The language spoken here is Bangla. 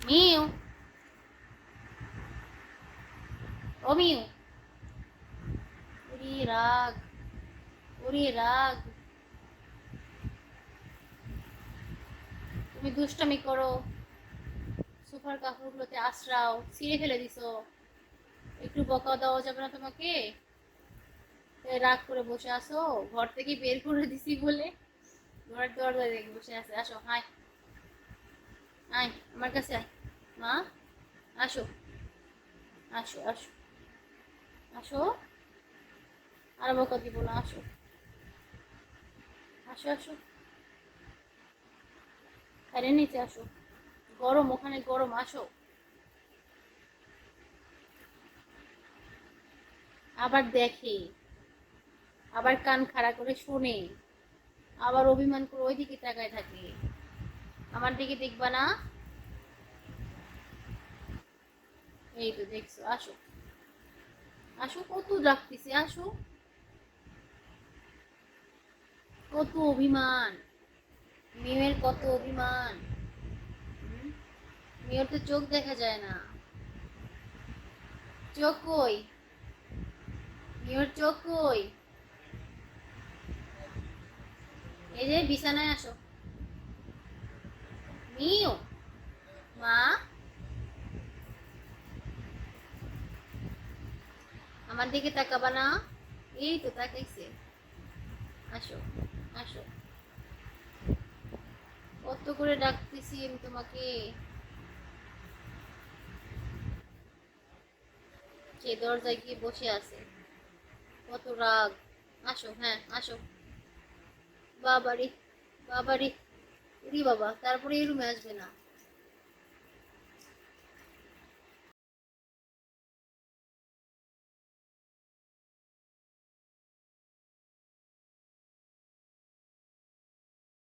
মিউ, ও মিউ। ওরে রাগ, ওরে রাগ। তুমি দুষ্টামি করো, সোফার কাপড়গুলোতে আশ্রাও, ছিঁড়ে ফেলে দিছো। একটু বকা দেওয়া যাবে না তোমাকে? রাগ করে বসে আসো, ঘর থেকে বের করে দিছি বলে ঘরের দরজা দেখে বসে আছে। আসো, হাই, আয় আমার কাছে আয় মা, আসো, আসো, আসো, আসো, আর বকা দিব না, আসো, আসো, আসো, আরে নিচে আসো, গরম ওখানে গরম, আসো। আবার দেখে, আবার কান খাড়া করে শোনে, আবার অভিমান করে ওই দিকে তাকায় থাকে। আমার দিকে দেখবা না? এই তো দেখছো, আসো, আসো, কত ডাকতেছি, আসো। কত অভিমান, মেয়ের কত অভিমান। হুম? মেয়ের তো চোখ দেখা যায় না। চোখ কই? মেয়ের চোখ কই? এই যে বিছানায় আসো। মিউ, মা, আমার দিকে তাকাবা না? এই তো তাকাইছে। আসো, আসো, কত করে ডাকতেছি আমি তোমাকে। সে দরজায় গিয়ে বসে আছে, কত রাগ। আসো, হ্যাঁ আসো। বাবারে, বাবারে, উরি বাবা, তারপরে এই রুমে আসবে না।